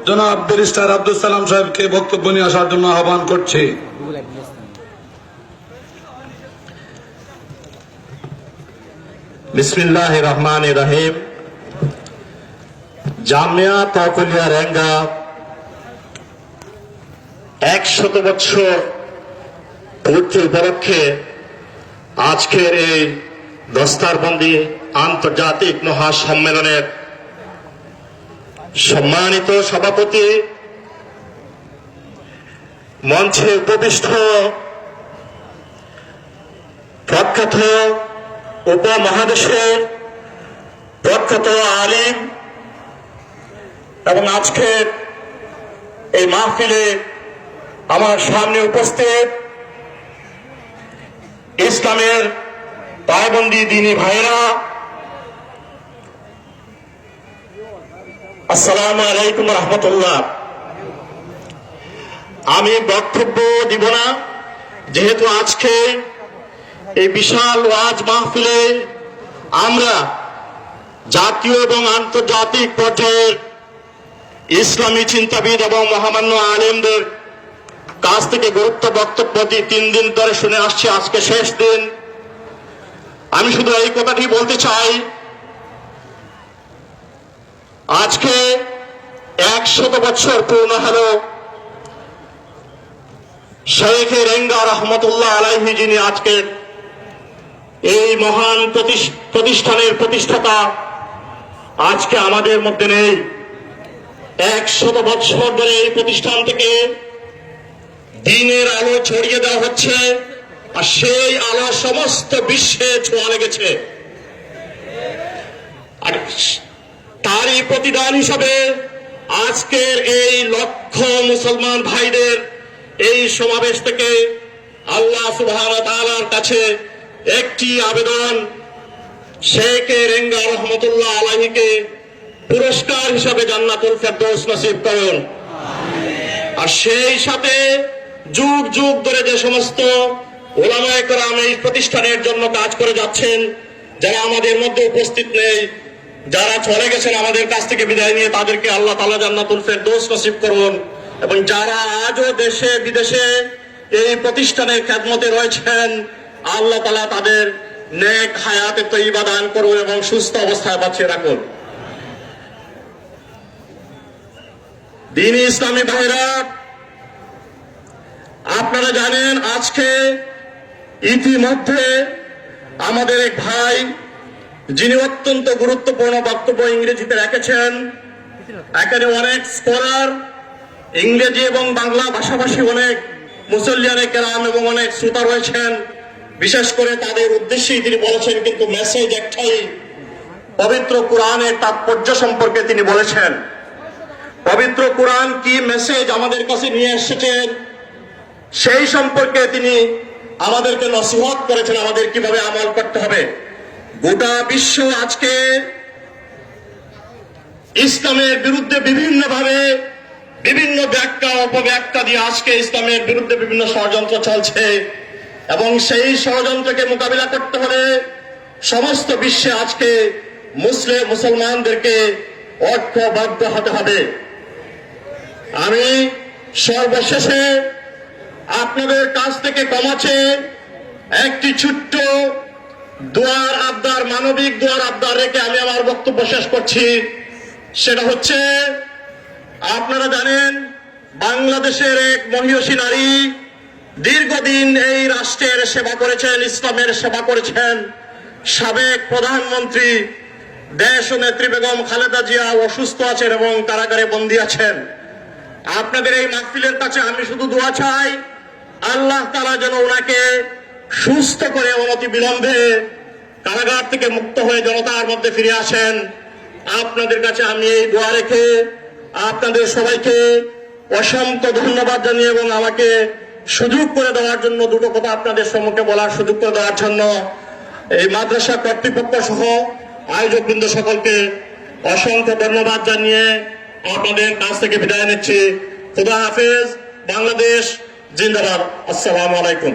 জনাব ব্যারিস্টার আব্দুল সালাম সাহেবকে বক্তব্য নিয়ে আসার জন্য আহ্বান করছি। বিসমিল্লাহির রহমানির রহিম। জামিয়া তাওকুলিয়া রেঙ্গা 100 বছর পূর্তি উপলক্ষে আজকের এই দস্তারবন্দি আন্তর্জাতিক মহাসম্মেলনের সম্মানিত সভাপতি, মঞ্চে উপবিষ্ট প্রখ্যাত উপমহাদেশের প্রখ্যাত আলিম এবং আজকের এই মাহফিলে আমার সামনে উপস্থিত ইসলামের পায়বন্দী দিনী ভাইরা, আসসালামু আলাইকুম রহমতুল্লাহ। আমি বক্তব্য দিব না, যেহেতু আজকে এই বিশাল ওয়াজ মাহফিলে আমরা জাতীয় এবং আন্তর্জাতিক পর্যায়ের ইসলামী চিন্তাবিদ এবং মহামান্য আলেমদের কাছ থেকে গুরুত্ব বক্তব্য 3 দিন ধরে শুনে আসছি, আজকে শেষ দিন। আমি শুধু এই কথাটি বলতে চাই, আজকে 100 বছর পূর্ণ হল শেখ রেঙ্গা রহমতুল্লাহ আলাইহি, যিনি আজকে এই মহান প্রতিষ্ঠানের প্রতিষ্ঠাতা আজকে আমাদের মধ্যে নেই। 100 বছর ধরে এই প্রতিষ্ঠান থেকে দিনের আলো ছড়িয়ে দেওয়া হচ্ছে, আর সেই আলো সমস্ত বিশ্বে ছোঁয়া লেগেছে। আর তারই প্রতিদান হিসাবে আজকের এই লক্ষ মুসলমান ভাইদের এই সমাবেশ থেকে আল্লাহ সুবহানাহু ওয়া তাআলার কাছে একটি আবেদন, শেখ রেঙ্গা রহমতুল্লাহ আলাইহিকে পুরস্কার হিসাবে জান্নাতুল ফেরদৌস নসিব করুন। আর সেই সাথে যুগ যুগ ধরে যে সমস্ত উলামায়ে কেরাম এই প্রতিষ্ঠানের জন্য কাজ করে যাচ্ছেন, যারা আমাদের মধ্যে উপস্থিত নেই, যারা চলে গেছেন আমাদের কাছ থেকে বিদায় নিয়ে, তাদেরকে আল্লাহ তাআলা জান্নাতুল ফেরদৌস নসিব করুন। এবং যারা আজও দেশে বিদেশে এই প্রতিষ্ঠানের খেদমতে রয়েছেন, আল্লাহ তাআলা তাদের নেক হায়াতে তয়্যিবা দান করুন এবং সুস্থ অবস্থায় বাঁচিয়ে রাখুন। দ্বীনি ইসলামী ভাইরা, আপনারা জানেন আজকে ইতিমধ্যে আমাদের এক ভাই, যিনি অত্যন্ত গুরুত্বপূর্ণ বক্তব্য ইংরেজিতে রেখেছেন, এখানে অনেক স্কলার, ইংরেজি এবং বাংলা ভাষাভাষী অনেক মুসল্লিয়ানে কেরাম এবং অনেক শ্রোতা রয়েছেন, বিশেষ করে তাদের উদ্দেশ্যেই তিনি বলেছেন, কিন্তু মেসেজ একটাই, পবিত্র কোরআনের তাৎপর্য সম্পর্কে তিনি বলেছেন। পবিত্র কোরআন কি মেসেজ আমাদের কাছে নিয়ে এসেছেন সেই সম্পর্কে তিনি আমাদেরকে নসিহত করেছেন, আমাদের কিভাবে আমল করতে হবে। গোটা বিশ্ব আজকে ইসলামের বিরুদ্ধে বিভিন্নভাবে বিভিন্ন ব্যাখ্যা অপব্যাখ্যা দিয়ে আজকে ইসলামের বিরুদ্ধে বিভিন্ন ষড়যন্ত্র চলছে, এবং সেই ষড়যন্ত্রকে মোকাবিলা করতে হলে সমস্ত বিশ্বে আজকে মুসলমানদেরকে ঐক্যবদ্ধ হতে হবে। আমি সর্বশেষে আপনাদের কাছ থেকে কমাচ্ছে একটি ছোট্ট দোয়ার আবদার, মানবিক দোয়ার আবদার রেখে আমি আমার বক্তব্য শেষ করছি। সেটা হচ্ছে, আপনারা জানেন বাংলাদেশের এক মহিয়সী নারী দীর্ঘদিন এই রাষ্ট্রের সেবা করেছেন, ইসলামের সেবা করেছেন। সাবেক প্রধানমন্ত্রী দেশ ও নেত্রী বেগম খালেদা জিয়া অসুস্থ আছেন এবং কারাগারে বন্দী আছেন। আপনাদের এই মাহফিলের কাছে আমি শুধু দোয়া চাই, আল্লাহ তাআলা যেন ওনাকে সুস্থ করে অনতি বিলম্বে কারাগার থেকে মুক্ত হয়ে জনতার মধ্যে ফিরে আসেন। আপনাদের কাছে আমি এই দোয়া রেখে আপনাদের সবাইকে অসংখ্য ধন্যবাদ জানিয়ে এবং আমাকে সুযোগ করে দেওয়ার জন্য, দুটো কথা আপনাদের সম্মুখে বলার সুযোগ করে দেওয়ার জন্য এই মাদ্রাসা কর্তৃপক্ষ সহ আয়োজকবৃন্দ সকলকে অসংখ্য ধন্যবাদ জানিয়ে আপনাদের কাছ থেকে বিদায় নিচ্ছি। খুদা হাফেজ। বাংলাদেশ জিন্দাবাদ। আসসালামু আলাইকুম।